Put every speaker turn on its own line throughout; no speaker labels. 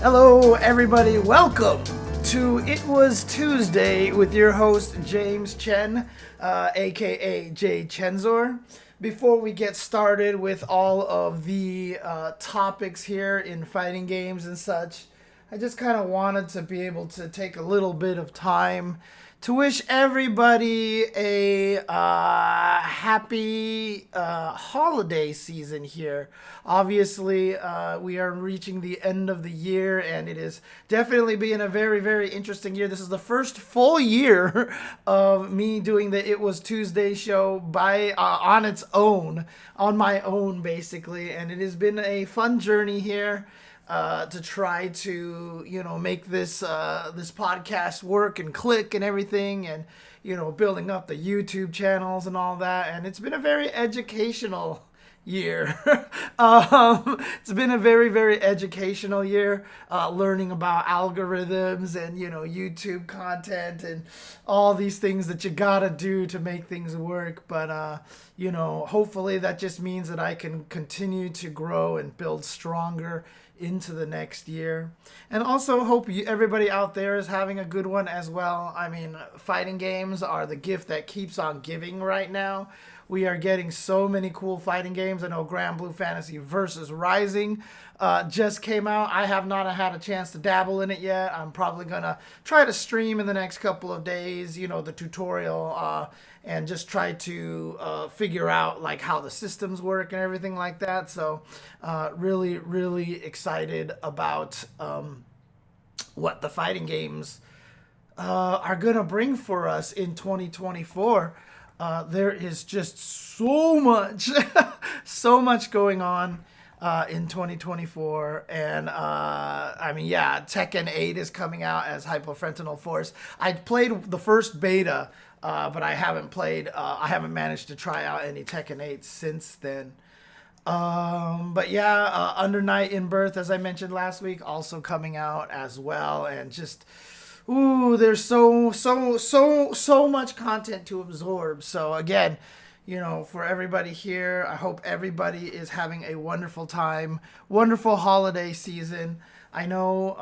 Hello, everybody. Welcome to It Was Tuesday with your host, James Chen, aka Jay Chenzor. Before we get started with all of the topics here in fighting games and such, I just kind of wanted to be able to take a little bit of time to wish everybody a happy holiday season here. Obviously, we are reaching the end of the year, and it is definitely been a very, very interesting year. This is the first full year of me doing the It Was Tuesday show on its own, on my own, basically, and it has been a fun journey here. To try to, make this podcast work and click and everything, and, building up the YouTube channels and all that. And it's been a very educational year. It's been a very, very educational year, learning about algorithms and, YouTube content and all these things that you gotta do to make things work. But, hopefully that just means that I can continue to grow and build stronger into the next year. And also hope everybody out there is having a good one as well. I mean, fighting games are the gift that keeps on giving right now. We are getting so many cool fighting games. I know Grand Blue Fantasy versus Rising just came out. I have not had a chance to dabble in it yet. I'm probably going to try to stream in the next couple of days, the tutorial, and just try to figure out like how the systems work and everything like that. So really, really excited about what the fighting games are going to bring for us in 2024. There is just so much, so much going on in 2024. And Tekken 8 is coming out as Hypofrontal Force. I played the first beta, but I haven't managed to try out any Tekken 8 since then. Under Night in Birth, as I mentioned last week, also coming out as well. And just, there's so much content to absorb. So again, for everybody here, I hope everybody is having a wonderful time, wonderful holiday season. I know,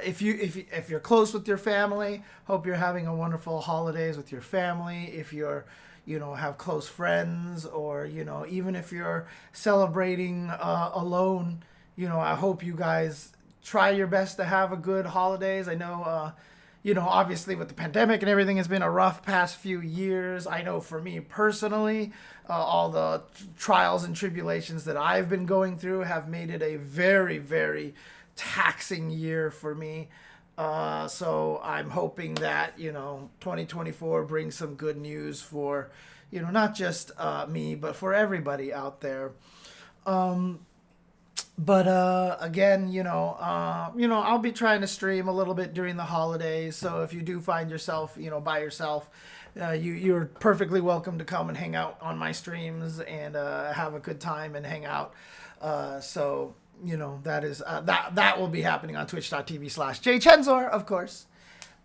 if you're close with your family, hope you're having a wonderful holidays with your family. If you're, have close friends, or, even if you're celebrating alone, I hope you guys try your best to have a good holidays. I know, obviously with the pandemic and everything, it's been a rough past few years. I know for me personally, all the trials and tribulations that I've been going through have made it a very, very taxing year for me. So I'm hoping that, 2024 brings some good news for, not just me, but for everybody out there. Again, I'll be trying to stream a little bit during the holidays. So if you do find yourself, by yourself, you're perfectly welcome to come and hang out on my streams and have a good time and hang out. That is that will be happening on twitch.tv/jchenzor, of course.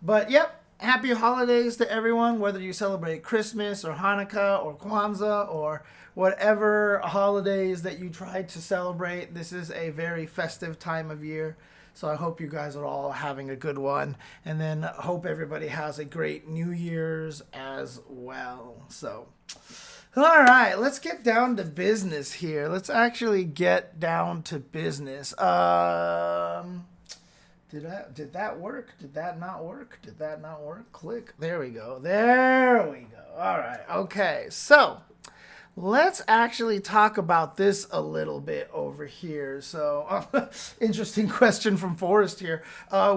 But yep, happy holidays to everyone, whether you celebrate Christmas or Hanukkah or Kwanzaa or whatever holidays that you try to celebrate. This is a very festive time of year. So I hope you guys are all having a good one. And then hope everybody has a great New Year's as well. So, all right, let's get down to business here. Let's actually get down to business. Did that work? Did that not work? Did that not work? Click. There we go. There we go. All right. Okay. So let's actually talk about this a little bit over here. So, interesting question from Forrest here.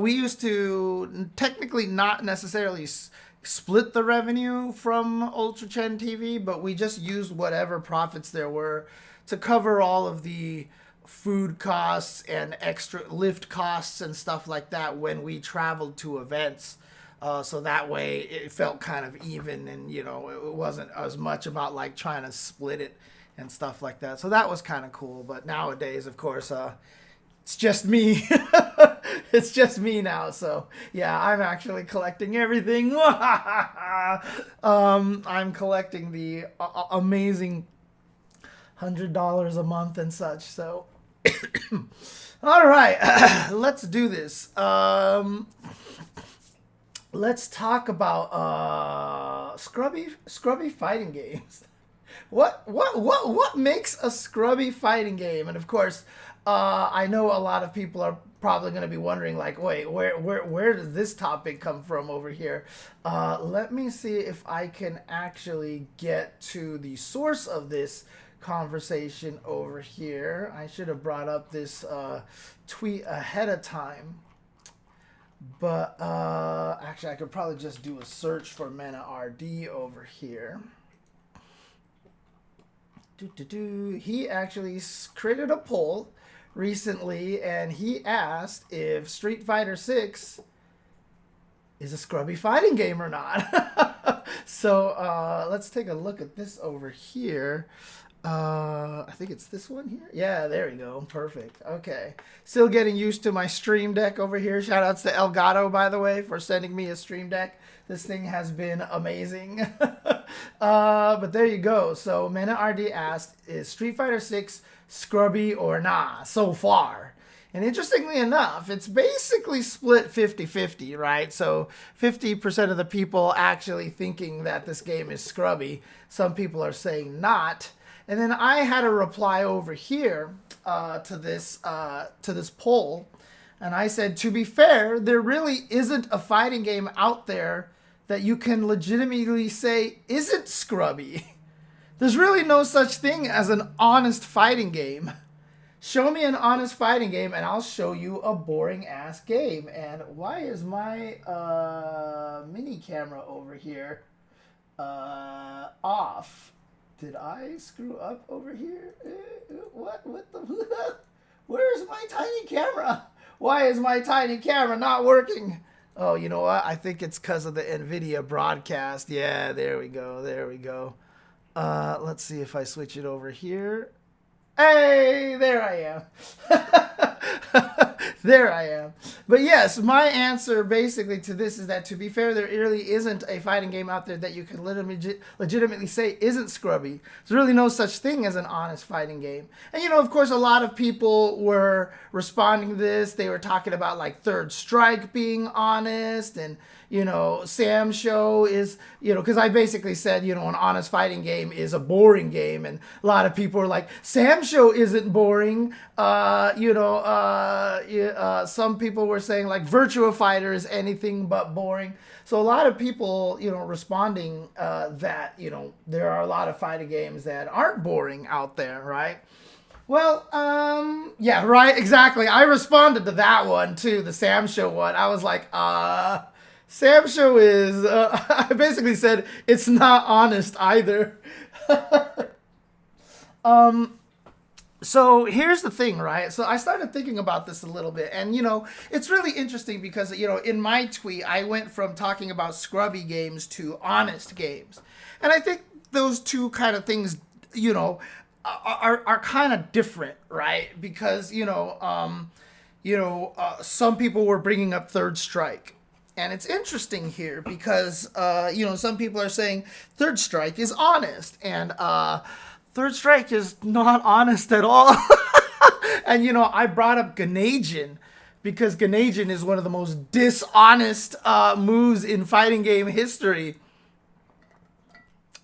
We used to technically not necessarily split the revenue from Ultra Chen TV, but we just used whatever profits there were to cover all of the food costs and extra lift costs and stuff like that when we traveled to events. So that way it felt kind of even, and it wasn't as much about like trying to split it and stuff like that. So that was kind of cool. But nowadays, of course, it's just me. It's just me now. So yeah, I'm actually collecting everything. I'm collecting the amazing $100 a month and such. So All right, let's do this. Let's talk about scrubby fighting games. What makes a scrubby fighting game? And of course, I know a lot of people are probably going to be wondering, like, wait, where does this topic come from over here? Let me see if I can actually get to the source of this conversation over here. I should have brought up this tweet ahead of time. But actually, I could probably just do a search for Mena RD over here. He actually created a poll recently, and he asked if Street Fighter 6 is a scrubby fighting game or not. So let's take a look at this over here. I think it's this one here. Yeah, there we go. Perfect. Okay. Still getting used to my Stream Deck over here. Shout outs to Elgato, by the way, for sending me a Stream Deck. This thing has been amazing. But there you go. So Mena RD asked, is Street Fighter 6 scrubby or nah so far? And interestingly enough, it's basically split 50-50, right? So 50% of the people actually thinking that this game is scrubby. Some people are saying not. And then I had a reply over here to this poll, and I said, to be fair, there really isn't a fighting game out there that you can legitimately say isn't scrubby. There's really no such thing as an honest fighting game. Show me an honest fighting game, and I'll show you a boring ass game. And why is my mini camera over here off? Did I screw up over here? What the? Where's my tiny camera? Why is my tiny camera not working? Oh, you know what? I think it's because of the NVIDIA broadcast. Yeah, there we go. There we go. Let's see if I switch it over here. Hey, there I am. There I am. But yes, my answer basically to this is that, to be fair, there really isn't a fighting game out there that you can legitimately say isn't scrubby. There's really no such thing as an honest fighting game. And, you know, of course, a lot of people were responding to this. They were talking about, like, Third Strike being honest, and, you know, Sam Show is, you know, because I basically said, you know, an honest fighting game is a boring game. And a lot of people were like, Sam Show isn't boring. Some people were saying, like, Virtua Fighter is anything but boring. So a lot of people, you know, responding that, you know, there are a lot of fighting games that aren't boring out there, right? Well, yeah, right, exactly. I responded to that one, too, the Sam Show one. I was like, Sam Show is, I basically said, it's not honest either. So here's the thing, right? So I started thinking about this a little bit, and, you know, it's really interesting because, you know, in my tweet, I went from talking about scrubby games to honest games. And I think those two kind of things, you know, are kind of different, right? Because, some people were bringing up Third Strike. And it's interesting here because, some people are saying Third Strike is honest, and Third Strike is not honest at all. And, you know, I brought up Ganajin because Ganajin is one of the most dishonest moves in fighting game history.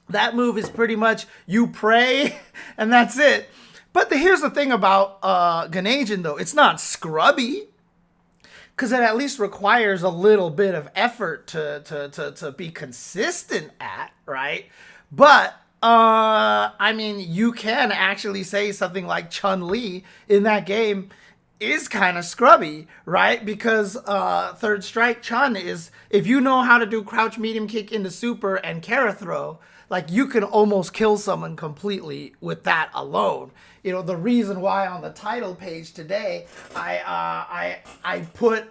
That move is pretty much you pray and that's it. But here's the thing about Ganajin, though. It's not scrubby, because it at least requires a little bit of effort to be consistent at, right? But I mean, you can actually say something like Chun-Li in that game is kind of scrubby, right? Because Third Strike Chun is, if you know how to do crouch medium kick into super and Kara throw, like, you can almost kill someone completely with that alone. You know, the reason why on the title page today I put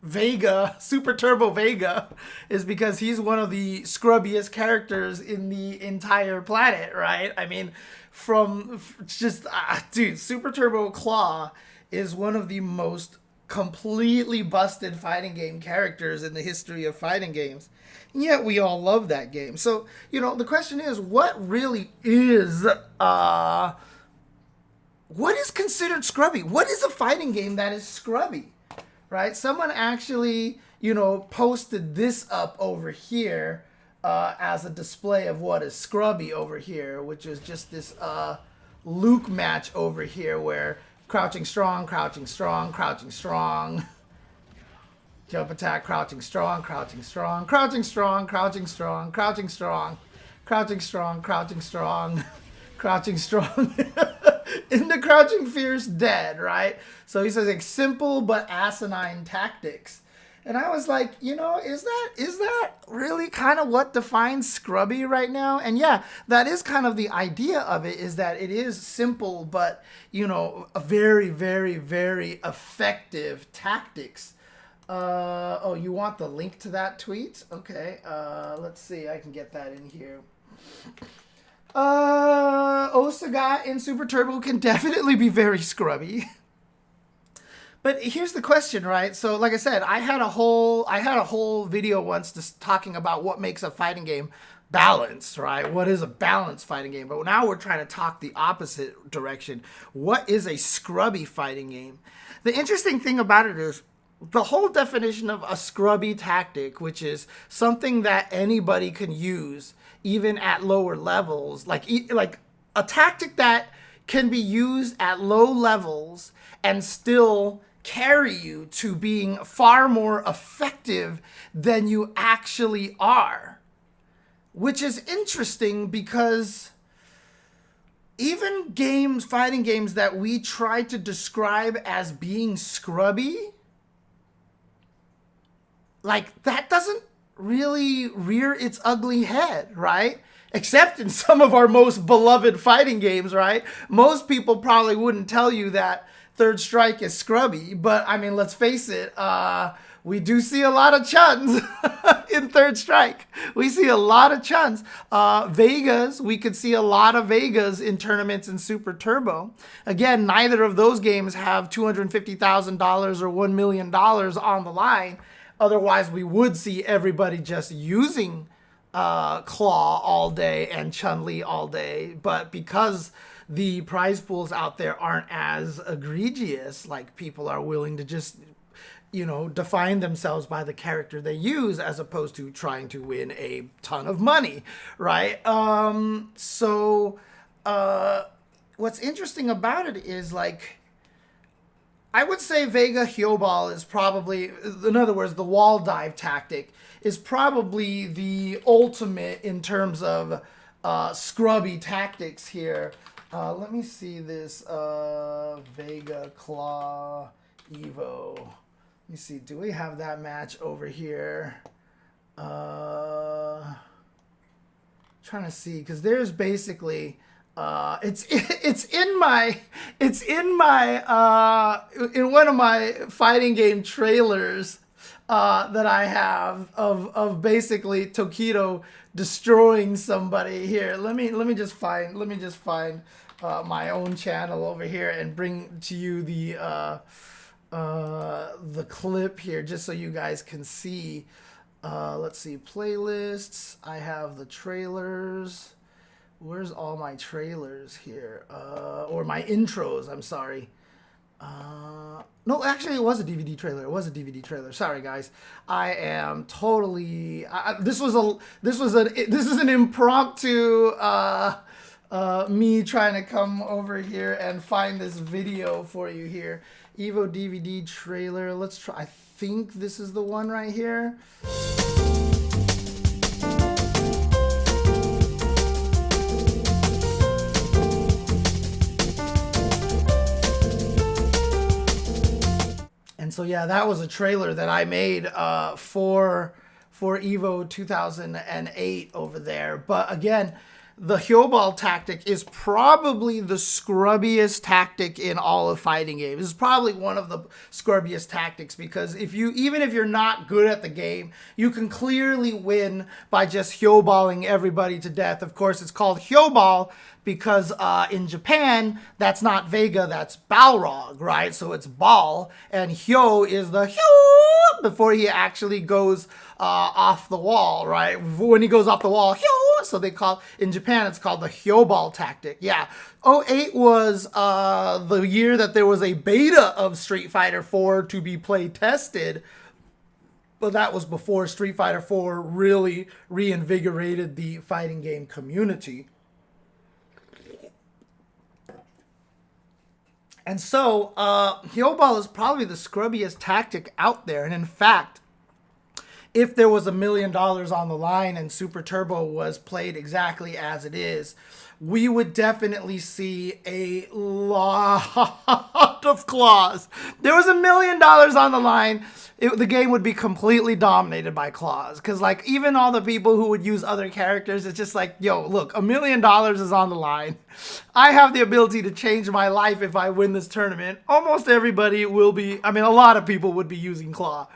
Vega, Super Turbo Vega, is because he's one of the scrubbiest characters in the entire planet, right? I mean, dude, Super Turbo Claw is one of the most completely busted fighting game characters in the history of fighting games. And yet we all love that game. So, you know, the question is, what really is what is considered scrubby? What is a fighting game that is scrubby, right? Someone actually, posted this up over here as a display of what is scrubby over here, which is just this Luke match over here where crouching strong, crouching strong, crouching strong, jump attack, crouching strong, crouching strong, crouching strong, crouching strong, crouching strong, crouching strong, crouching strong, crouching strong. Into crouching fierce dead, right? So he says like simple but asinine tactics. And I was like, is that really kind of what defines scrubby right now? And yeah, that is kind of the idea of it, is that it is simple, but, a very, very, very effective tactics. Oh, you want the link to that tweet? Okay, let's see, I can get that in here. Osaga in Super Turbo can definitely be very scrubby. But here's the question, right? So, like I said, I had a whole video once just talking about what makes a fighting game balanced, right? What is a balanced fighting game? But now we're trying to talk the opposite direction. What is a scrubby fighting game? The interesting thing about it is the whole definition of a scrubby tactic, which is something that anybody can use, even at lower levels, like a tactic that can be used at low levels and still carry you to being far more effective than you actually are. Which is interesting because even fighting games that we try to describe as being scrubby, like that doesn't really rear its ugly head, right? Except in some of our most beloved fighting games, right? Most people probably wouldn't tell you that Third Strike is scrubby, but I mean, let's face it, we do see a lot of Chens in Third Strike. We see a lot of Chens. Vegas, we could see a lot of Vegas in tournaments in Super Turbo. Again, neither of those games have $250,000 or $1 million on the line. Otherwise, we would see everybody just using Claw all day and Chun-Li all day. But because the prize pools out there aren't as egregious, like people are willing to just, define themselves by the character they use as opposed to trying to win a ton of money, right? What's interesting about it is, like, I would say Vega HyouBal is probably, in other words, the wall dive tactic is probably the ultimate in terms of scrubby tactics here. Let me see this Vega Claw Evo. Let me see, do we have that match over here? Trying to see, because there's basically it's in one of my fighting game trailers that I have of basically Tokido destroying somebody. Here, let me just find my own channel over here and bring to you the clip here just so you guys can see. Let's see, playlists. I have the trailers. Where's all my trailers here? Or my intros, I'm sorry. No, actually it was a DVD trailer. Sorry guys. I am totally this is an impromptu me trying to come over here and find this video for you here. Evo DVD trailer. Let's try. I think this is the one right here. And so yeah, that was a trailer that I made for Evo 2008 over there. But again, the HyouBal tactic is probably the scrubbiest tactic in all of fighting games. It's probably one of the scrubbiest tactics because even if you're not good at the game, you can clearly win by just HyouBaling everybody to death. Of course, it's called HyouBal because in Japan, that's not Vega, that's Balrog, right? So it's Bal, and Hyo is the Hyo before he actually goes off the wall, right? When he goes off the wall, so they call, in Japan, it's called the HyouBal tactic. Yeah. '08 was the year that there was a beta of Street Fighter 4 to be play tested. But that was before Street Fighter 4 really reinvigorated the fighting game community. And so, HyouBal is probably the scrubbiest tactic out there. And in fact, if there was $1 million on the line and Super Turbo was played exactly as it is, we would definitely see a lot of claws. There was $1 million on the line, the game would be completely dominated by claws. Because, like, even all the people who would use other characters, it's just like, yo, look, $1 million is on the line. I have the ability to change my life if I win this tournament. Almost everybody will be, I mean, a lot of people would be using claw.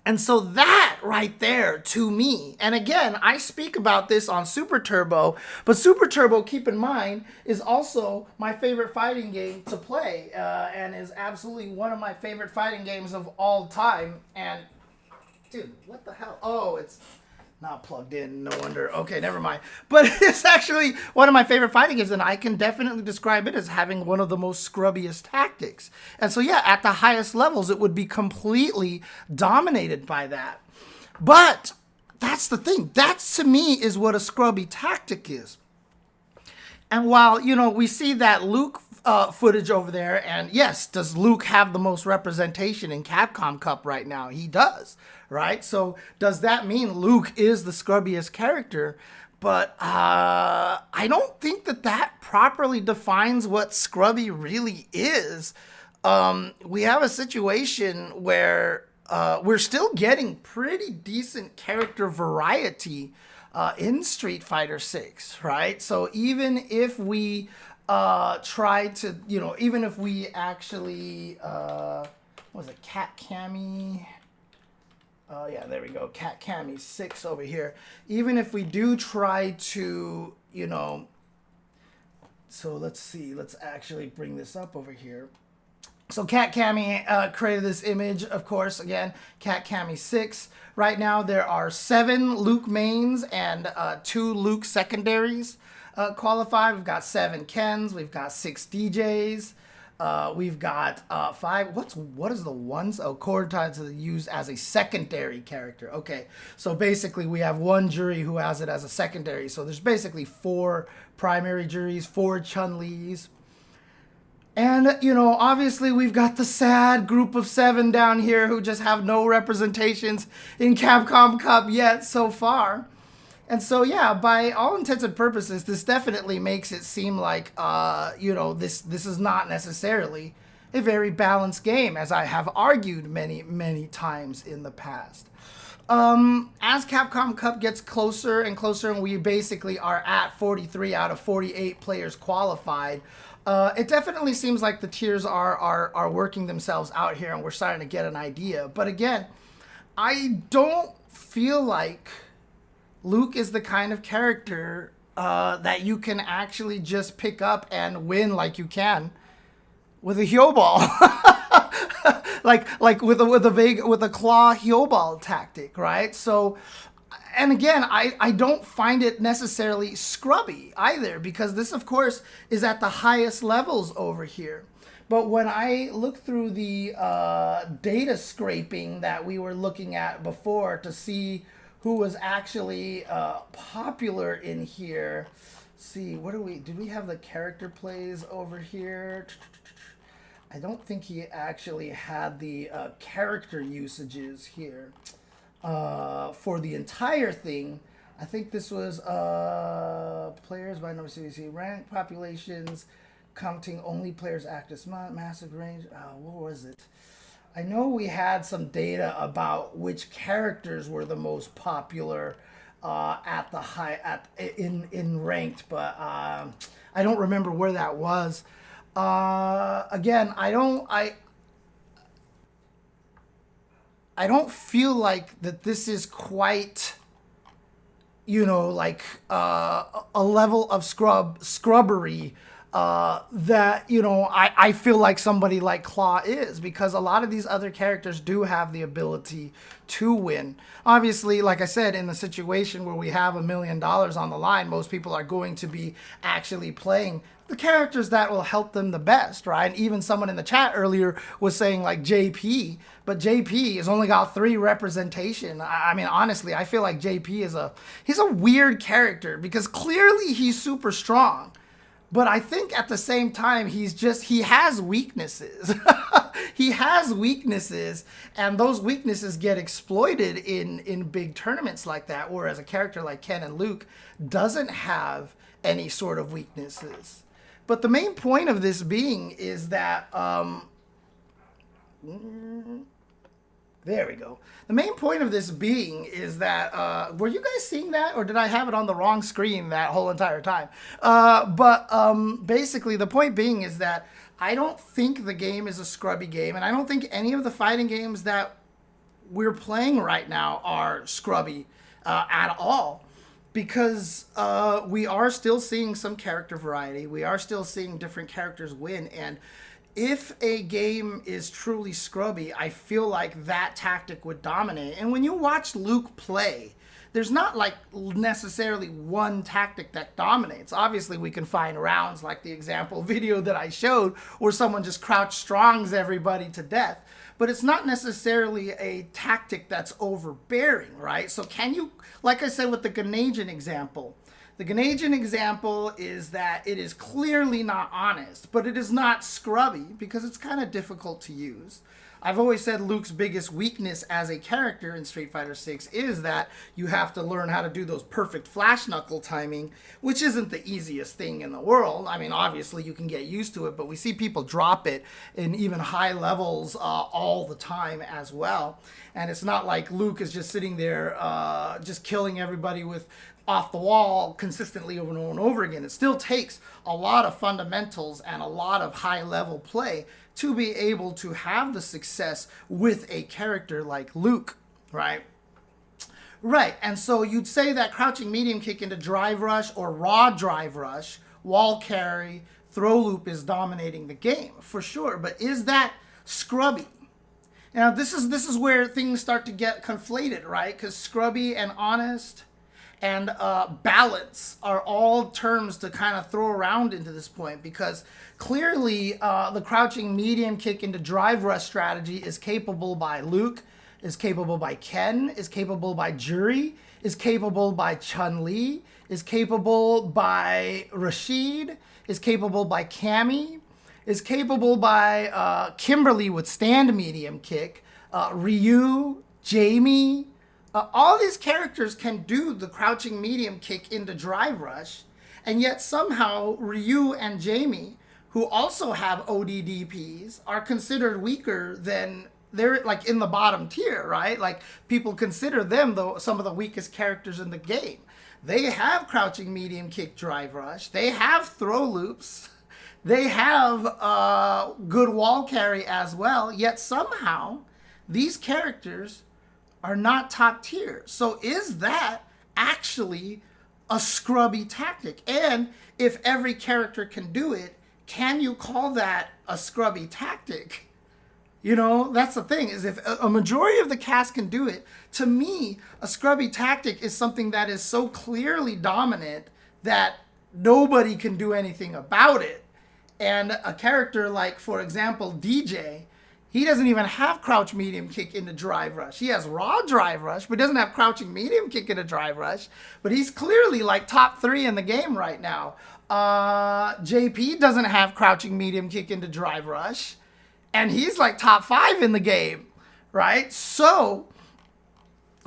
And so that right there, to me, and again, I speak about this on Super Turbo, but Super Turbo, keep in mind, is also my favorite fighting game to play, and is absolutely one of my favorite fighting games of all time. And, dude, what the hell? Oh, it's not plugged in, no wonder. Okay, never mind. But it's actually one of my favorite fighting games, and I can definitely describe it as having one of the most scrubbiest tactics. And so, yeah, at the highest levels, it would be completely dominated by that. But that's the thing. That, to me, is what a scrubby tactic is. And while, you know, we see that Luke footage over there, and yes, does Luke have the most representation in Capcom Cup right now? He does, right? So does that mean Luke is the scrubbiest character? But I don't think that that properly defines what scrubby really is. We have a situation where we're still getting pretty decent character variety in Street Fighter 6, right? So even if we try to, you know, even if we actually, what was it, Cat Cammy? Yeah, there we go, Cat Cammy 6 over here. Even if we do try to, you know, so let's see, let's actually bring this up over here. So Cat Cammy created this image, of course, again, Cat Cammy 6. Right now there are 7 Luke mains and 2 Luke secondaries qualified. We've got 7 Kens, we've got 6 DJs, we've got 5, what is the ones? Oh, Cortines are used as a secondary character. Okay, so basically we have 1 jury who has it as a secondary. So there's basically 4 primary juries, 4 Chun-Lis. And, you know, obviously we've got the sad group of 7 down here who just have no representations in Capcom Cup yet so far. And so, yeah, by all intents and purposes, this definitely makes it seem like, you know, this is not necessarily a very balanced game, as I have argued many, many times in the past. As Capcom Cup gets closer and closer, and we basically are at 43 out of 48 players qualified, it definitely seems like the tiers are working themselves out here, and we're starting to get an idea. But again, I don't feel like Luke is the kind of character that you can actually just pick up and win like you can with a HyouBal. like with a claw HyouBal tactic, right? So, and again, I don't find it necessarily scrubby either, because this, of course, is at the highest levels over here. But when I look through the data scraping that we were looking at before to see who was actually popular in here, let's see, did we have the character plays over here? I don't think he actually had the character usages here. For the entire thing, I think this was players by number CVC, rank populations, counting only players active, massive range. What was it? I know we had some data about which characters were the most popular at the in ranked, but I don't remember where that was. Again, I don't feel like that this is quite, you know, like a level of scrubbery that, you know, I feel like somebody like Claw is, because a lot of these other characters do have the ability to win. Obviously, like I said, in the situation where we have $1 million on the line, most people are going to be actually playing the characters that will help them the best, right? And even someone in the chat earlier was saying like JP, but JP has only got 3 representation. I mean, honestly, I feel like JP is he's a weird character, because clearly he's super strong. But I think at the same time, he has weaknesses. He has weaknesses, and those weaknesses get exploited in big tournaments like that, whereas a character like Ken and Luke doesn't have any sort of weaknesses. But the main point of this being is that, there we go. The main point of this being is that, were you guys seeing that, or did I have it on the wrong screen that whole entire time? Basically, the point being is that I don't think the game is a scrubby game, and I don't think any of the fighting games that we're playing right now are scrubby at all. Because we are still seeing some character variety. We are still seeing different characters win. And if a game is truly scrubby, I feel like that tactic would dominate. And when you watch Luke play, there's not like necessarily one tactic that dominates. Obviously, we can find rounds like the example video that I showed where someone just crouch strongs everybody to death. But it's not necessarily a tactic that's overbearing, right? So can you, like I said with the Grenadian example, the Grenadian example is that it is clearly not honest, but it is not scrubby because it's kind of difficult to use. I've always said Luke's biggest weakness as a character in Street Fighter 6 is that you have to learn how to do those perfect flash knuckle timing, which isn't the easiest thing in the world. I mean, obviously you can get used to it, but we see people drop it in even high levels all the time as well. And it's not like Luke is just sitting there just killing everybody with off the wall consistently over and over and over again. It still takes a lot of fundamentals and a lot of high level play to be able to have the success with a character like Luke, right? Right, and so you'd say that crouching medium kick into drive rush or raw drive rush, wall carry, throw loop is dominating the game, for sure. But is that scrubby? Now, this is where things start to get conflated, right? Because scrubby and honest and balance are all terms to kind of throw around into this point, because clearly the crouching medium kick into drive rush strategy is capable by Luke, is capable by Ken, is capable by Jury, is capable by Chun-Li, is capable by Rashid, is capable by Cammy, is capable by Kimberly with stand medium kick, Ryu, Jamie. All these characters can do the crouching medium kick into drive rush, and yet somehow Ryu and Jamie, who also have ODDPs, are considered weaker than, they're like in the bottom tier, right? Like people consider them some of the weakest characters in the game. They have crouching medium kick drive rush. They have throw loops. They have good wall carry as well, yet somehow these characters are not top tier. So is that actually a scrubby tactic? And if every character can do it, can you call that a scrubby tactic? You know, that's the thing, is if a majority of the cast can do it, to me, a scrubby tactic is something that is so clearly dominant that nobody can do anything about it. And a character like, for example, DJ, he doesn't even have crouch medium kick into drive rush. He has raw drive rush, but doesn't have crouching medium kick into drive rush. But he's clearly like top 3 in the game right now. JP doesn't have crouching medium kick into drive rush, and he's like top 5 in the game, right? So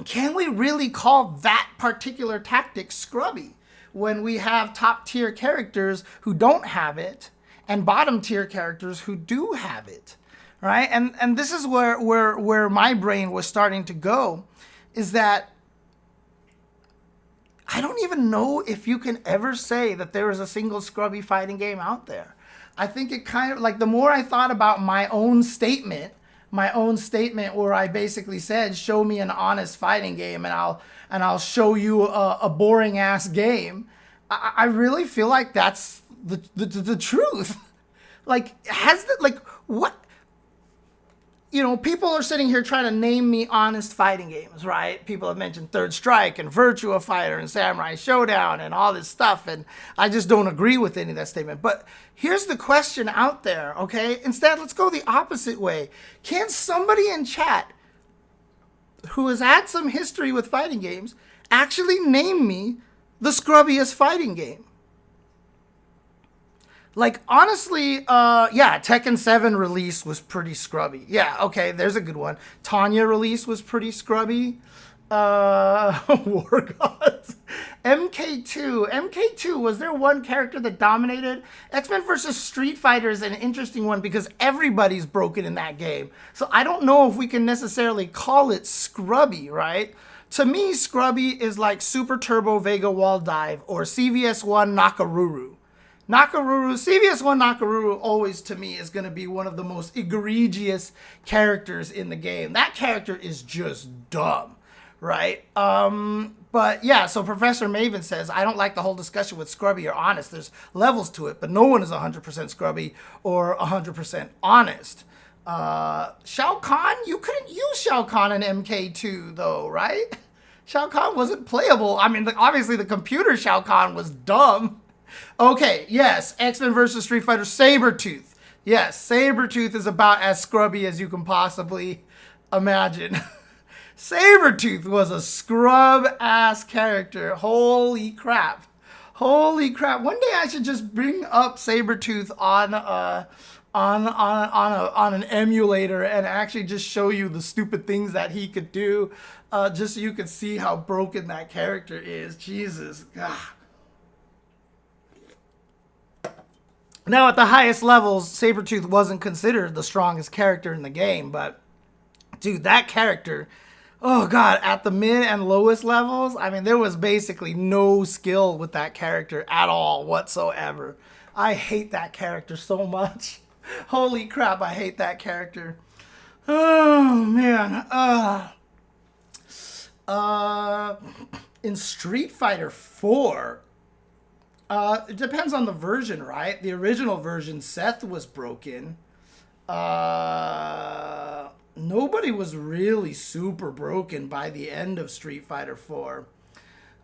can we really call that particular tactic scrubby when we have top tier characters who don't have it and bottom tier characters who do have it? Right, and this is where my brain was starting to go, is that I don't even know if you can ever say that there is a single scrubby fighting game out there. I think it kind of, like, the more I thought about my own statement where I basically said, show me an honest fighting game and I'll show you a boring ass game. I really feel like that's the truth. Like, has the, like, what? You know, people are sitting here trying to name me honest fighting games, right? People have mentioned Third Strike and Virtua Fighter and Samurai Showdown and all this stuff, and I just don't agree with any of that statement. But here's the question out there, okay? Instead, let's go the opposite way. Can somebody in chat who has had some history with fighting games actually name me the scrubbiest fighting game? Like, honestly, yeah, Tekken 7 release was pretty scrubby. Yeah, okay, there's a good one. Tanya release was pretty scrubby. War Gods. MK2. MK2, was there one character that dominated? X-Men vs. Street Fighter is an interesting one because everybody's broken in that game. So I don't know if we can necessarily call it scrubby, right? To me, scrubby is like Super Turbo Vega Wall Dive or CVS1 Nakaruru. CVS1 Nakaruru always to me is going to be one of the most egregious characters in the game. That character is just dumb, right? But yeah, so Professor Maven says, I don't like the whole discussion with scrubby or honest. There's levels to it, but no one is 100% scrubby or 100% honest. Shao Kahn, you couldn't use Shao Kahn in MK2 though, right? Shao Kahn wasn't playable. I mean, obviously the computer Shao Kahn was dumb. Okay, yes, X-Men vs. Street Fighter, Sabretooth. Yes, Sabretooth is about as scrubby as you can possibly imagine. Sabretooth was a scrub-ass character. Holy crap. Holy crap. One day I should just bring up Sabretooth on an emulator and actually just show you the stupid things that he could do, just so you could see how broken that character is. Jesus. God. Now, at the highest levels, Sabretooth wasn't considered the strongest character in the game, but, dude, that character, oh, God, at the mid and lowest levels, I mean, there was basically no skill with that character at all whatsoever. I hate that character so much. Holy crap, I hate that character. Oh, man. In Street Fighter 4... it depends on the version, right? The original version, Seth was broken. Nobody was really super broken by the end of Street Fighter 4.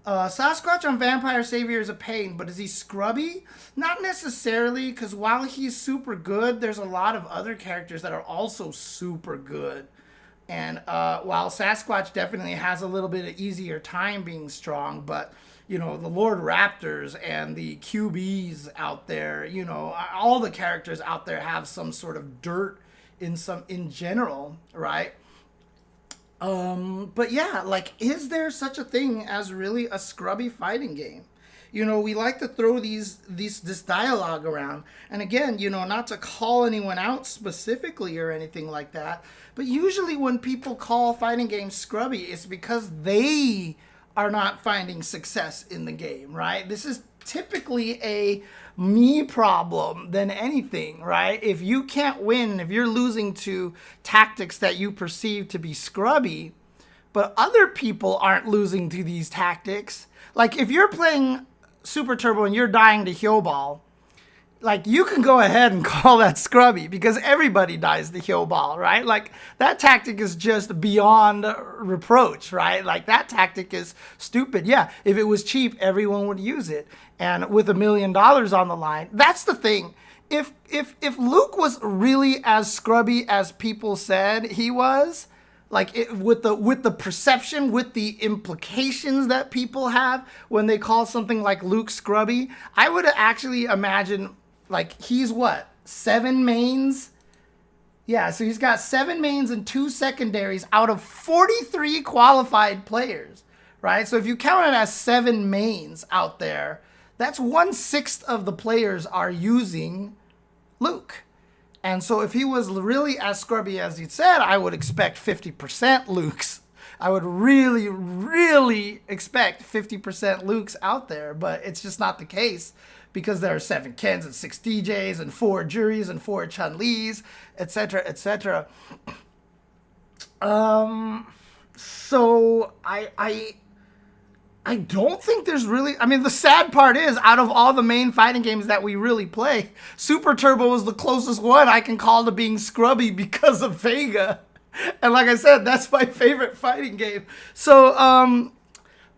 Sasquatch on Vampire Savior is a pain, but is he scrubby? Not necessarily, because while he's super good, there's a lot of other characters that are also super good. And while Sasquatch definitely has a little bit of easier time being strong, but... you know, the Lord Raptors and the QBs out there, you know, all the characters out there have some sort of dirt in general, right? But yeah, like, is there such a thing as really a scrubby fighting game? You know, we like to throw this dialogue around. And again, you know, not to call anyone out specifically or anything like that, but usually when people call fighting games scrubby, it's because they are not finding success in the game, right? This is typically a me problem than anything, right? If you can't win, if you're losing to tactics that you perceive to be scrubby, but other people aren't losing to these tactics, like if you're playing Super Turbo and you're dying to HyouBal, like, you can go ahead and call that scrubby because everybody dies to HyouBal, right? Like, that tactic is just beyond reproach, right? Like, that tactic is stupid. Yeah, if it was cheap, everyone would use it. And with $1 million on the line, that's the thing. If Luke was really as scrubby as people said he was, like, with the perception, with the implications that people have when they call something like Luke scrubby, I would actually imagine... like, he's what? 7 mains? Yeah, so he's got 7 mains and 2 secondaries out of 43 qualified players, right? So if you count it as 7 mains out there, that's 1/6 of the players are using Luke. And so if he was really as scrubby as he said, I would expect 50% Lukes. I would really, really expect 50% Lukes out there, but it's just not the case. Because there are 7 Kens and 6 DJs and 4 Juries and 4 Chun-Lis, etc., etc. So I I don't think there's really. I mean, the sad part is, out of all the main fighting games that we really play, Super Turbo is the closest one I can call to being scrubby because of Vega. And like I said, that's my favorite fighting game. So,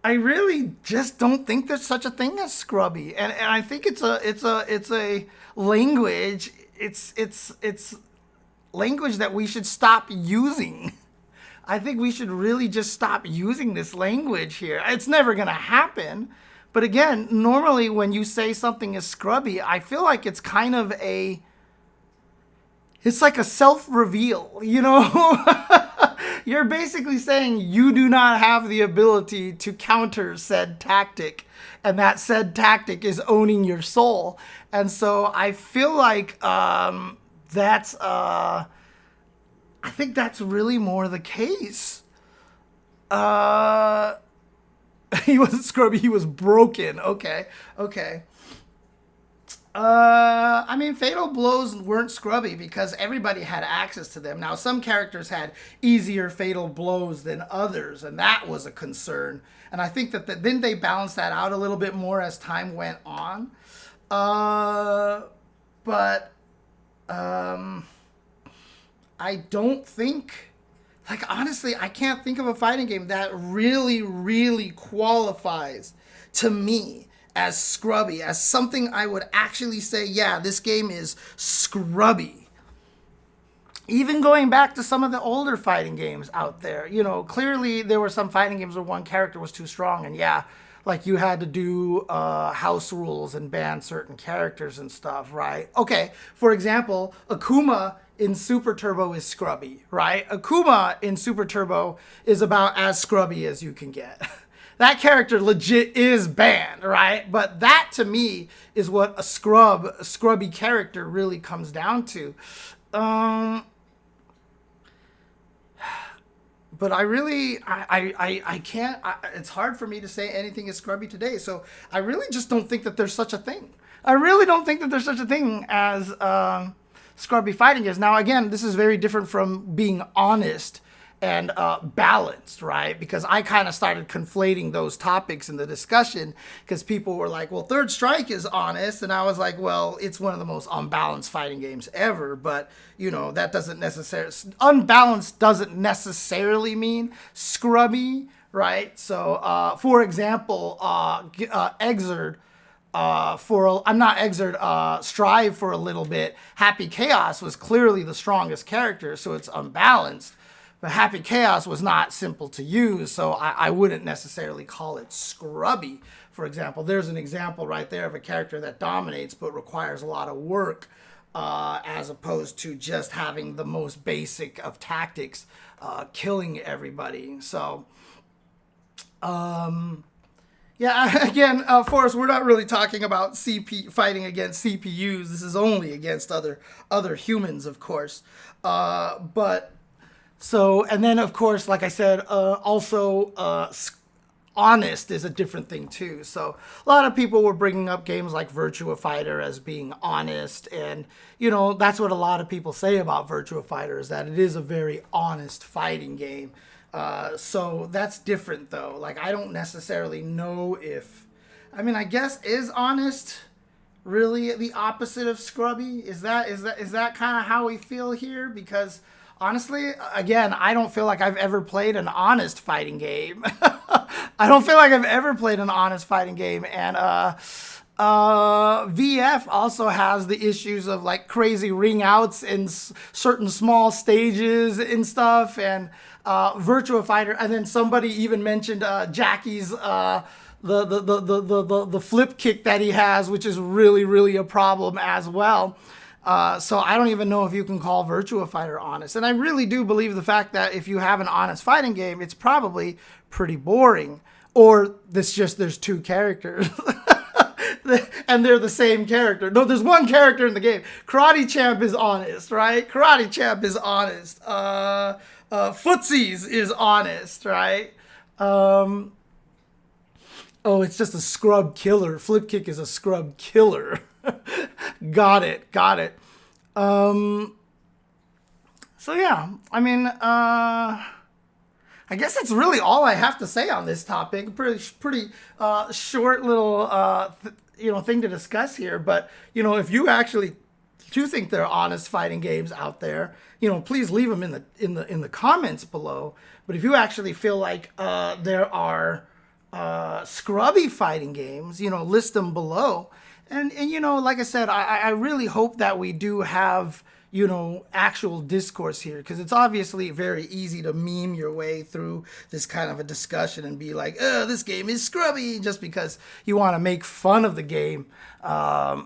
I really just don't think there's such a thing as scrubby, and I think it's a language. It's language that we should stop using. I think we should really just stop using this language here. It's never gonna happen, but again, normally when you say something is scrubby, I feel like it's kind of it's like a self-reveal, you know? You're basically saying you do not have the ability to counter said tactic, and that said tactic is owning your soul. And so I feel like that's I think that's really more the case. He wasn't scrubby, he was broken. Okay, okay. I mean, fatal blows weren't scrubby because everybody had access to them. Now, some characters had easier fatal blows than others, and that was a concern. And I think that didn't they balance that out a little bit more as time went on? But I don't think, like, honestly, I can't think of a fighting game that really, really qualifies to me as scrubby, as something I would actually say, yeah, this game is scrubby. Even going back to some of the older fighting games out there, you know, clearly there were some fighting games where one character was too strong, and yeah, like you had to do house rules and ban certain characters and stuff, right? Okay, for example, Akuma in Super Turbo is scrubby, right? Akuma in Super Turbo is about as scrubby as you can get. That character legit is banned, right? But that to me is what a scrubby character really comes down to. But I really, I can't, it's hard for me to say anything is scrubby today. So I really just don't think that there's such a thing. I really don't think that there's such a thing as scrubby fighting games. Now, again, this is very different from being honest and balanced, right? Because I kind of started conflating those topics in the discussion because people were like, well, Third Strike is honest. And I was like, well, it's one of the most unbalanced fighting games ever. But, you know, that doesn't necessarily, unbalanced doesn't necessarily mean scrubby, right? So, for example, Exerd, Strive for a little bit, Happy Chaos was clearly the strongest character, so it's unbalanced. But Happy Chaos was not simple to use, so I wouldn't necessarily call it scrubby. For example, there's an example right there of a character that dominates but requires a lot of work, as opposed to just having the most basic of tactics, killing everybody. So, yeah, again, Forrest, we're not really talking about fighting against CPUs. This is only against other humans, of course. But so, and then of course, like I said, also honest is a different thing too. So a lot of people were bringing up games like Virtua Fighter as being honest, and you know that's what a lot of people say about Virtua Fighter, is that it is a very honest fighting game. So that's different though. Like I don't necessarily know if, I mean, I guess is honest really the opposite of scrubby? Is that kind of how we feel here? Because honestly, again, I don't feel like I've ever played an honest fighting game. I don't feel like I've ever played an honest fighting game, and VF also has the issues of like crazy ring outs in certain small stages and stuff, and Virtua Fighter, and then somebody even mentioned Jackie's the flip kick that he has, which is really a problem as well. So I don't even know if you can call Virtua Fighter honest. And I really do believe the fact that if you have an honest fighting game, it's probably pretty boring. Or there's two characters. And they're the same character. No, there's one character in the game. Karate Champ is honest, right? Karate Champ is honest. Footsies is honest, right? Oh, it's just a scrub killer. Flip kick is a scrub killer. Got it. So yeah, I mean, I guess that's really all I have to say on this topic. Pretty short little thing to discuss here. But if you actually do think there are honest fighting games out there, please leave them in the comments below. But if you actually feel like there are scrubby fighting games, list them below. And like I said, I really hope that we do have actual discourse here, because it's obviously very easy to meme your way through this kind of a discussion and be like, oh, this game is scrubby, just because you want to make fun of the game. A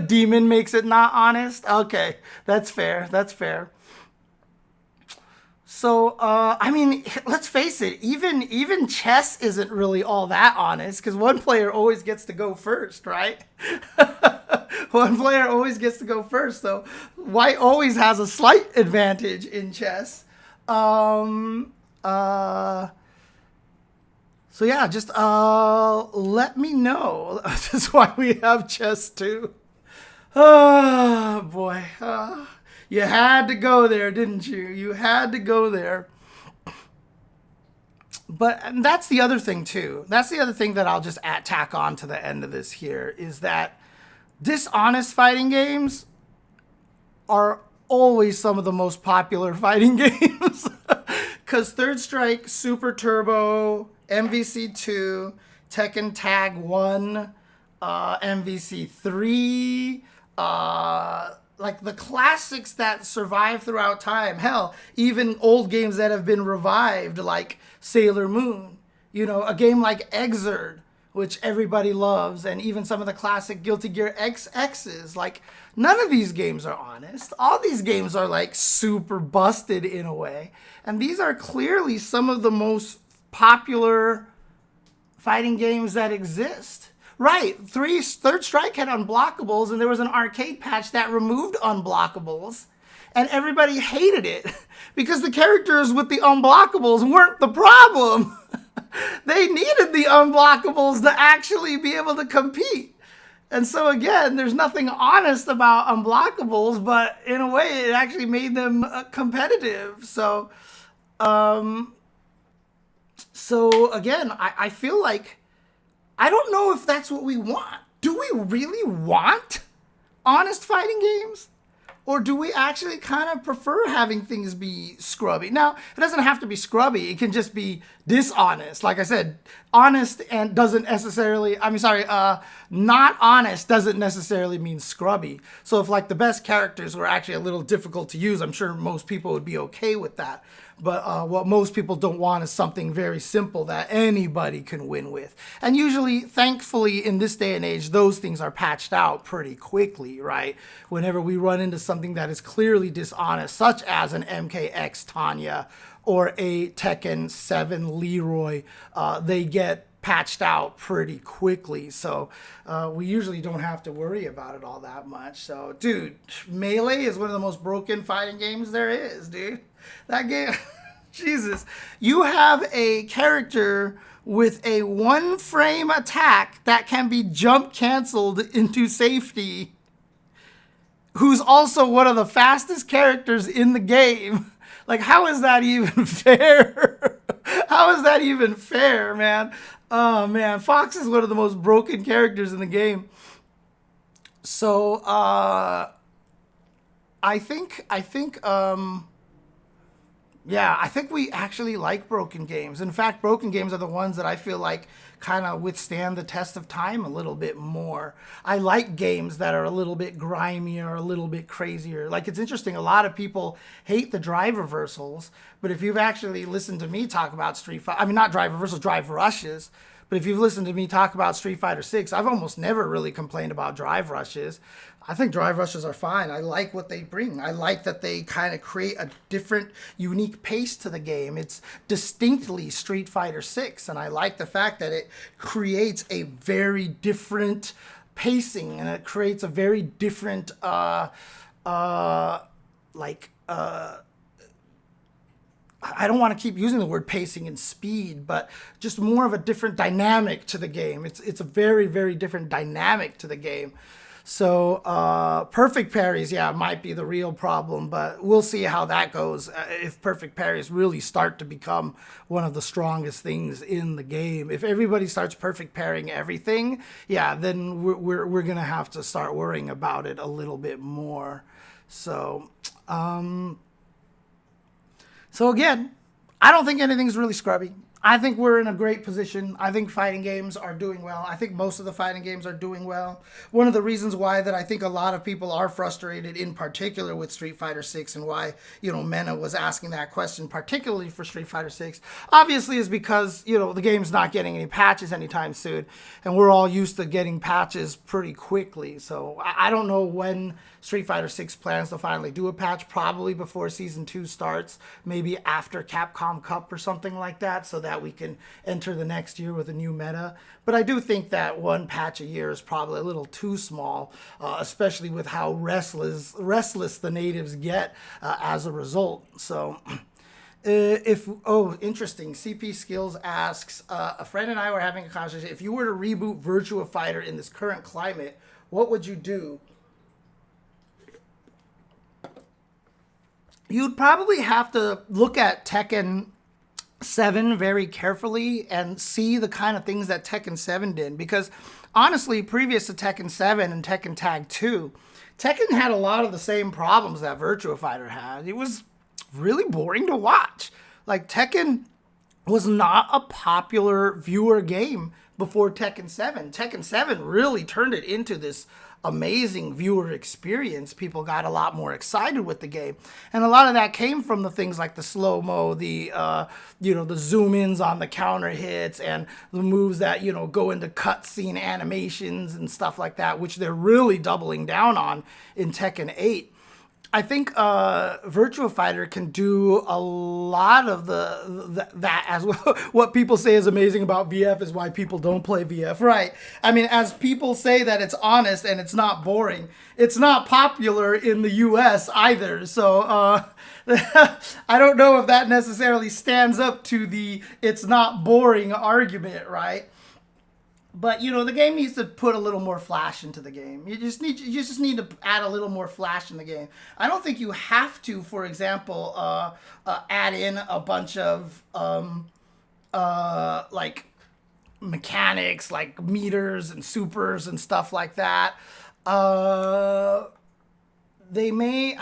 demon makes it not honest. Okay, that's fair. That's fair. So, I mean, let's face it, even chess isn't really all that honest, because one player always gets to go first, right? One player always gets to go first, so white always has a slight advantage in chess. So yeah, just let me know. That's why we have chess too. Oh boy. You had to go there, didn't you? You had to go there. But that's the other thing too. That's the other thing that I'll just tack on to the end of this here, is that dishonest fighting games are always some of the most popular fighting games. Because Third Strike, Super Turbo, MVC2, Tekken Tag 1, MVC3, like the classics that survive throughout time. Hell, even old games that have been revived, like Sailor Moon. A game like Exerd, which everybody loves, and even some of the classic Guilty Gear XXs. Like, none of these games are honest. All these games are like super busted in a way. And these are clearly some of the most popular fighting games that exist. Right, Third Strike had unblockables, and there was an arcade patch that removed unblockables, and everybody hated it because the characters with the unblockables weren't the problem. They needed the unblockables to actually be able to compete. And so again, there's nothing honest about unblockables, but in a way it actually made them competitive. So again, I feel like, I don't know if that's what we want. Do we really want honest fighting games? Or do we actually kind of prefer having things be scrubby? Now, it doesn't have to be scrubby. It can just be dishonest. Like I said, honest and doesn't necessarily, not honest doesn't necessarily mean scrubby. So if like the best characters were actually a little difficult to use, I'm sure most people would be okay with that. But what most people don't want is something very simple that anybody can win with. And usually, thankfully, in this day and age, those things are patched out pretty quickly, right? Whenever we run into something that is clearly dishonest, such as an MKX Tanya or a Tekken 7 Leroy, they get patched out pretty quickly. So we usually don't have to worry about it all that much. So, dude, Melee is one of the most broken fighting games there is, dude. That game, Jesus, you have a character with a 1-frame attack that can be jump canceled into safety, who's also one of the fastest characters in the game. Like, how is that even fair? How is that even fair, man? Oh, man, Fox is one of the most broken characters in the game. So, I think we actually like broken games. In fact, broken games are the ones that I feel like kind of withstand the test of time a little bit more. I like games that are a little bit grimier, a little bit crazier. Like, it's interesting, a lot of people hate the drive reversals, but if you've actually listened to me talk about not drive reversals, drive rushes, but if you've listened to me talk about Street Fighter 6, I've almost never really complained about drive rushes. I think drive rushes are fine. I like what they bring. I like that they kind of create a different, unique pace to the game. It's distinctly Street Fighter 6, and I like the fact that it creates a very different pacing, and it creates a very different, I don't want to keep using the word pacing and speed, but just more of a different dynamic to the game. It's a very, very different dynamic to the game. So perfect parries, yeah, might be the real problem, but we'll see how that goes if perfect parries really start to become one of the strongest things in the game. If everybody starts perfect parrying everything, yeah, then we're gonna have to start worrying about it a little bit more. So so again, I don't think anything's really scrubby. I think we're in a great position. I think fighting games are doing well. I think most of the fighting games are doing well. One of the reasons why that I think a lot of people are frustrated, in particular with Street Fighter 6, and why, Mena was asking that question, particularly for Street Fighter 6, obviously is because, the game's not getting any patches anytime soon, and we're all used to getting patches pretty quickly. So I don't know when Street Fighter 6 plans to finally do a patch, probably before Season 2 starts, maybe after Capcom Cup or something like that, so that we can enter the next year with a new meta. But I do think that one patch a year is probably a little too small, especially with how restless the natives get as a result. So interesting. CP Skills asks, a friend and I were having a conversation. If you were to reboot Virtua Fighter in this current climate, what would you do? You'd probably have to look at Tekken 7 very carefully and see the kind of things that Tekken 7 did. Because honestly, previous to Tekken 7 and Tekken Tag 2, Tekken had a lot of the same problems that Virtua Fighter had. It was really boring to watch. Like, Tekken was not a popular viewer game before Tekken 7. Tekken 7 really turned it into this amazing viewer experience. People got a lot more excited with the game, and a lot of that came from the things like the slow-mo, the the zoom-ins on the counter hits, and the moves that go into cutscene animations and stuff like that, which they're really doubling down on in Tekken 8. I think Virtua Fighter can do a lot of that as well. What people say is amazing about VF is why people don't play VF, right? I mean, as people say that it's honest and it's not boring, it's not popular in the US either. So I don't know if that necessarily stands up to the it's not boring argument, right? But the game needs to put a little more flash into the game. You just need to add a little more flash in the game. I don't think you have to, for example, add in a bunch of like mechanics, like meters and supers and stuff like that. They may.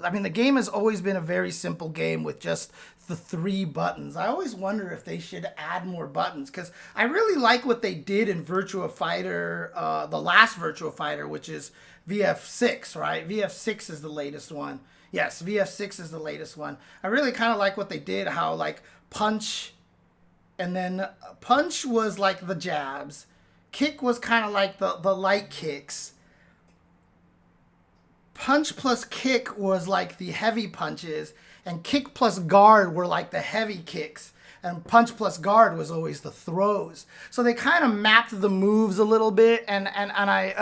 I mean, the game has always been a very simple game with just the 3 buttons. I always wonder if they should add more buttons, because I really like what they did in Virtua Fighter, the last Virtua Fighter, which is VF6, right? VF6 is the latest one. Yes, VF6 is the latest one. I really kind of like what they did, how like punch, and then punch was like the jabs. Kick was kind of like the light kicks. Punch plus kick was like the heavy punches, and kick plus guard were like the heavy kicks, and punch plus guard was always the throws. So they kind of mapped the moves a little bit, and I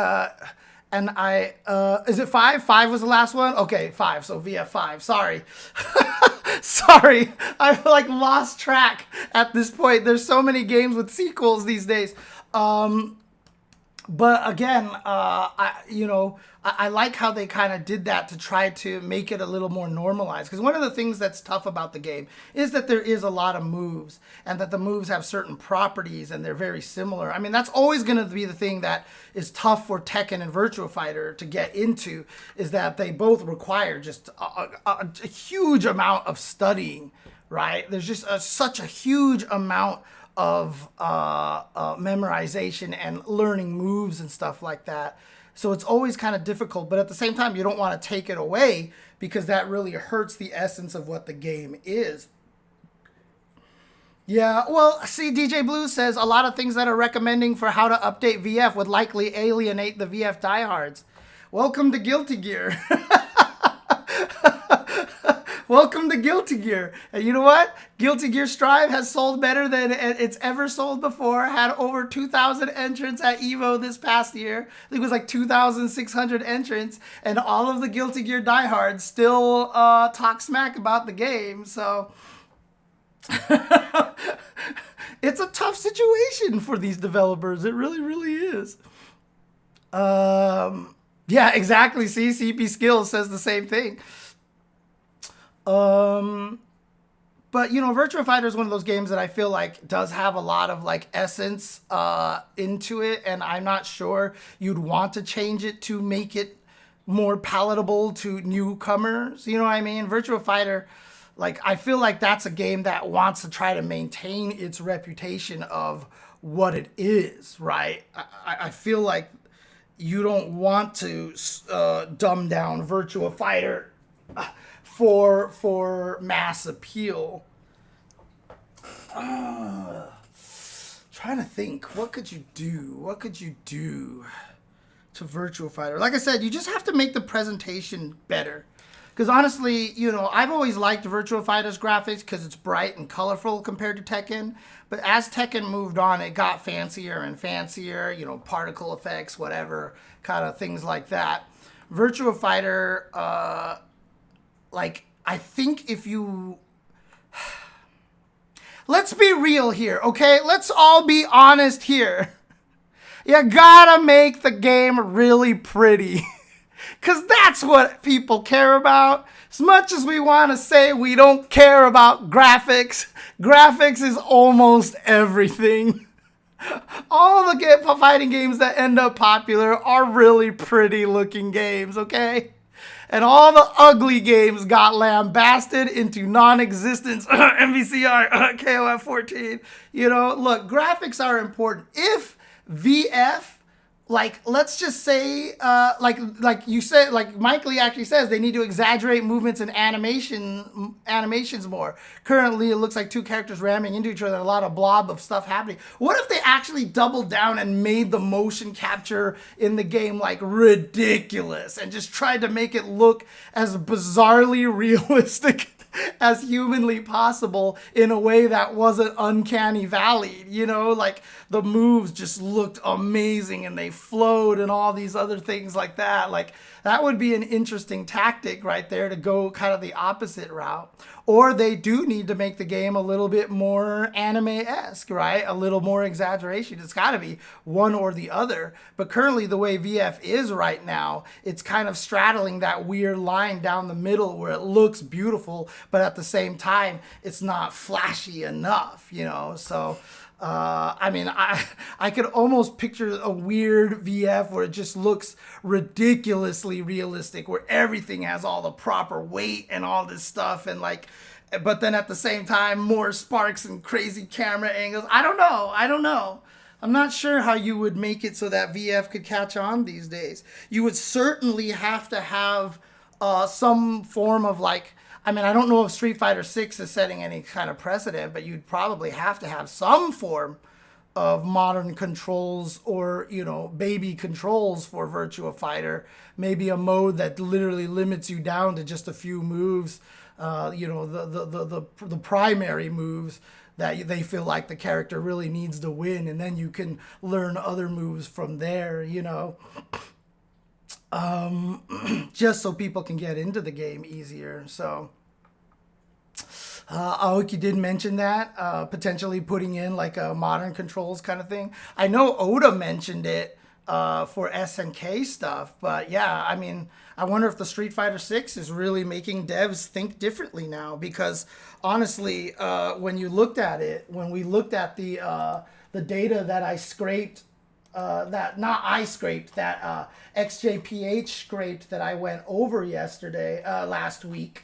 is it 5? 5 was the last one? Okay, 5. So VF5. Sorry. Sorry. I've like lost track at this point. There's so many games with sequels these days. But again, I like how they kind of did that to try to make it a little more normalized. Because one of the things that's tough about the game is that there is a lot of moves, and that the moves have certain properties and they're very similar. I mean, that's always going to be the thing that is tough for Tekken and Virtua Fighter to get into, is that they both require just a huge amount of studying, right? There's just such a huge amount of memorization and learning moves and stuff like that. So it's always kind of difficult, but at the same time, you don't want to take it away, because that really hurts the essence of what the game is. Yeah, well, see, DJ Blue says a lot of things that are recommending for how to update VF would likely alienate the VF diehards. Welcome to Guilty Gear. Welcome to Guilty Gear. And you know what? Guilty Gear Strive has sold better than it's ever sold before. Had over 2,000 entrants at EVO this past year. I think it was like 2,600 entrants. And all of the Guilty Gear diehards still talk smack about the game. So it's a tough situation for these developers. It really, really is. Yeah, exactly. See, CP Skills says the same thing. Um, but Virtua Fighter is one of those games that I feel like does have a lot of like essence into it, and I'm not sure you'd want to change it to make it more palatable to newcomers. You know what I mean? Virtua Fighter, like I feel like that's a game that wants to try to maintain its reputation of what it is, right? I feel like you don't want to dumb down Virtua Fighter for mass appeal. Trying to think, what could you do? What could you do to Virtua Fighter? Like I said, you just have to make the presentation better. Because honestly, I've always liked Virtua Fighter's graphics because it's bright and colorful compared to Tekken. But as Tekken moved on, it got fancier and fancier, particle effects, whatever, kind of things like that. Virtua Fighter, I think if you... Let's be real here, okay? Let's all be honest here. You gotta make the game really pretty. Because that's what people care about. As much as we want to say we don't care about graphics, graphics is almost everything. All the fighting games that end up popular are really pretty looking games, okay? And all the ugly games got lambasted into non-existence. MVCR, KOF 14. Look, graphics are important. If VF, let's just say, like you said, like Mike Lee actually says, they need to exaggerate movements and animations more. Currently, it looks like two characters ramming into each other, a lot of blob of stuff happening. What if they actually doubled down and made the motion capture in the game like ridiculous and just tried to make it look as bizarrely realistic as humanly possible in a way that wasn't uncanny valley? Like the moves just looked amazing and they flowed and all these other things like that. Like that would be an interesting tactic right there, to go kind of the opposite route. Or they do need to make the game a little bit more anime-esque, right? A little more exaggeration. It's got to be one or the other. But currently, the way VF is right now, it's kind of straddling that weird line down the middle where it looks beautiful, but at the same time, it's not flashy enough, So... I could almost picture a weird VF where it just looks ridiculously realistic, where everything has all the proper weight and all this stuff, and but then at the same time, more sparks and crazy camera angles. I don't know. I'm not sure how you would make it so that VF could catch on these days. You would certainly have to have some form of I don't know if Street Fighter 6 is setting any kind of precedent, but you'd probably have to have some form of modern controls or, baby controls for Virtua Fighter. Maybe a mode that literally limits you down to just a few moves, the primary moves that they feel like the character really needs to win, and then you can learn other moves from there, just so people can get into the game easier. So Aoki did mention that, potentially putting in like a modern controls kind of thing. I know Oda mentioned it for SNK stuff, but yeah, I wonder if the Street Fighter 6 is really making devs think differently now, because honestly, when we looked at the data that I scraped, that XJPH scraped that I went over last week,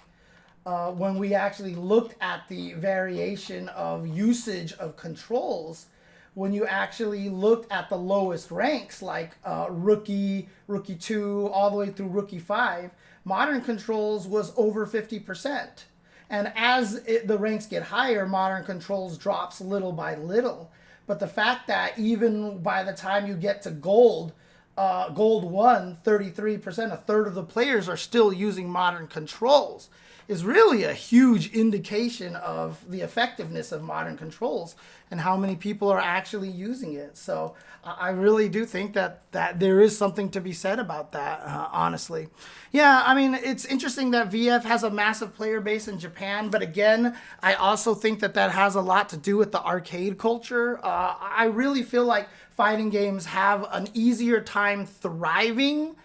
when we actually looked at the variation of usage of controls, when you actually looked at the lowest ranks, like Rookie 2, all the way through Rookie 5, modern controls was over 50%. And as the ranks get higher, modern controls drops little by little. But the fact that even by the time you get to gold 1, 33%, a third of the players are still using modern controls. is really a huge indication of the effectiveness of modern controls and how many people are actually using it. So I really do think that there is something to be said about that, honestly. Yeah, I mean, it's interesting that VF has a massive player base in Japan, but again, I also think that has a lot to do with the arcade culture. I really feel like fighting games have an easier time thriving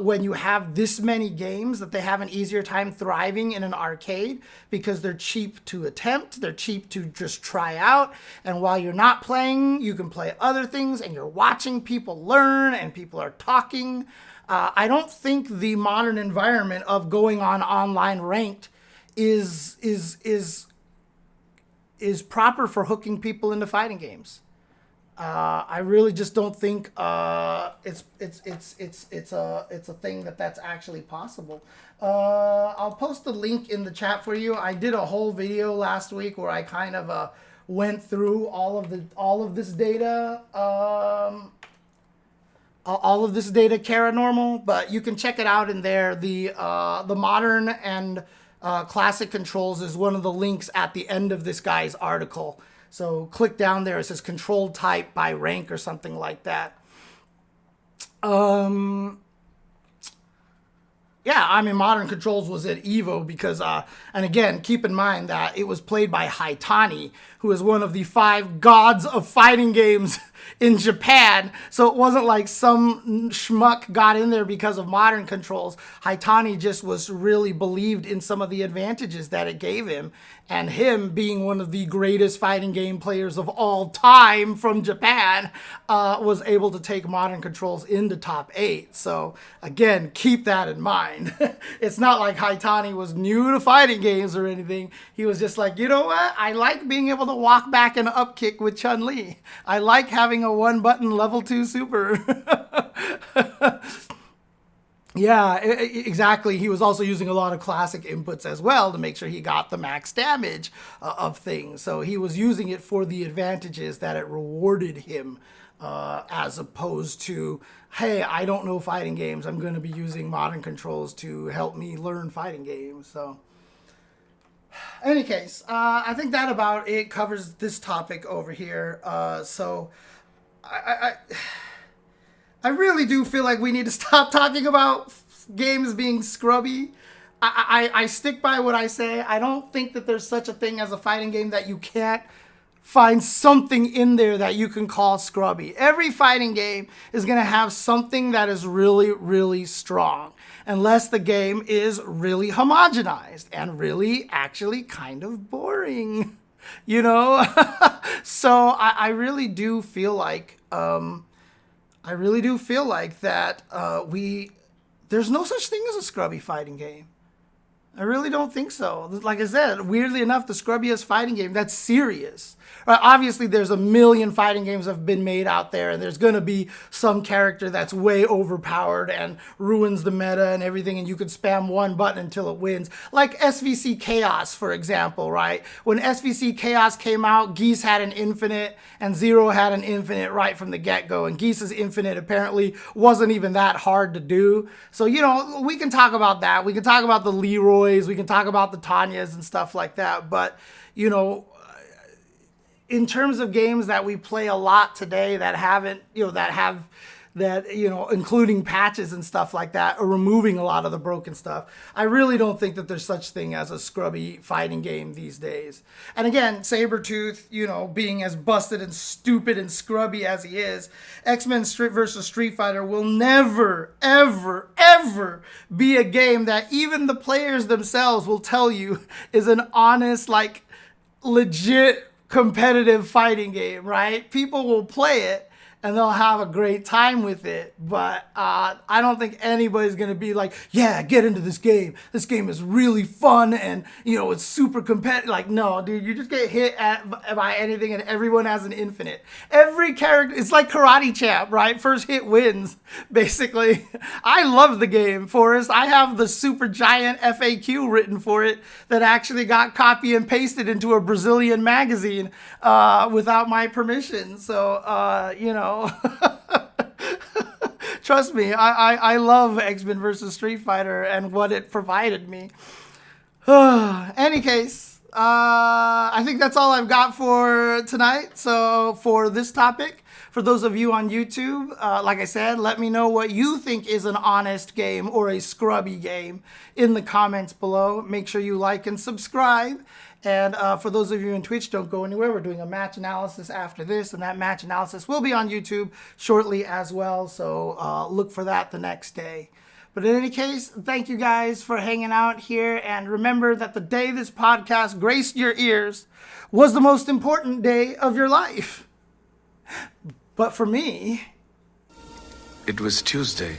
when you have this many games, that they have an easier time thriving in an arcade because they're cheap to attempt, they're cheap to just try out, and while you're not playing, you can play other things, and you're watching people learn, and people are talking. I don't think the modern environment of going on online ranked is proper for hooking people into fighting games. I really just don't think it's a thing that's actually possible. I'll post the link in the chat for you. I did a whole video last week where I kind of went through all of this data, Caranormal, but you can check it out in there. The modern and classic controls is one of the links at the end of this guy's article. So click down there. It says control type by rank or something like that. Yeah, I mean, Modern Controls was at EVO because, and again, keep in mind that it was played by Haitani, who is one of the 5 gods of fighting games in Japan. So it wasn't like some schmuck got in there because of Modern Controls. Haitani just was really believed in some of the advantages that it gave him. And him being one of the greatest fighting game players of all time from Japan was able to take Modern Controls into top 8. So again, keep that in mind. It's not like Haitani was new to fighting games or anything. He was just like, you know what? I like being able to walk back and up kick with Chun-Li. I like having a 1-button level 2 super. Yeah, exactly. He was also using a lot of classic inputs as well to make sure he got the max damage of things. So he was using it for the advantages that it rewarded him, as opposed to, hey, I don't know fighting games, I'm going to be using Modern Controls to help me learn fighting games. So, in any case, I think that about it covers this topic over here. So, I really do feel like we need to stop talking about games being scrubby. I stick by what I say. I don't think that there's such a thing as a fighting game that you can't find something in there that you can call scrubby. Every fighting game is going to have something that is really, really strong, unless the game is really homogenized and really actually kind of boring, you know? So I really do feel like... that there's no such thing as a scrubby fighting game. I really don't think so. Like I said, weirdly enough, the scrubbiest fighting game that's serious. Obviously, there's a million fighting games that have been made out there, and there's going to be some character that's way overpowered and ruins the meta and everything, and you could spam one button until it wins. Like SVC Chaos, for example, right? When SVC Chaos came out, Geese had an infinite, and Zero had an infinite right from the get-go, and Geese's infinite apparently wasn't even that hard to do. So, you know, we can talk about that. We can talk about the Leroys, we can talk about the Tanyas and stuff like that, but, you know, in terms of games that we play a lot today that haven't, you know, including patches and stuff like that, or removing a lot of the broken stuff, I really don't think that there's such thing as a scrubby fighting game these days. And again, Sabretooth, you know, being as busted and stupid and scrubby as he is, X-Men versus Street Fighter will never, ever, ever be a game that even the players themselves will tell you is an honest, like, legit competitive fighting game, right? People will play it and they'll have a great time with it, but I don't think anybody's gonna be like, yeah, get into this game. This game is really fun and, you know, it's super competitive. Like, no, dude, you just get hit by anything and everyone has an infinite. Every character, it's like Karate Champ, right? First hit wins, basically. I love the game, Forrest. I have the super giant FAQ written for it that actually got copy and pasted into a Brazilian magazine without my permission. So, you know, trust me, I love X-Men versus Street Fighter and what it provided me. Any case, I think that's all I've got for tonight. So for this topic, for those of you on YouTube, like I said, let me know what you think is an honest game or a scrubby game in the comments below. Make sure you like and subscribe. And for those of you in Twitch, don't go anywhere. We're doing a match analysis after this, and that match analysis will be on YouTube shortly as well. So look for that the next day. But in any case, thank you guys for hanging out here. And remember that the day this podcast graced your ears was the most important day of your life. But for me,
it was Tuesday.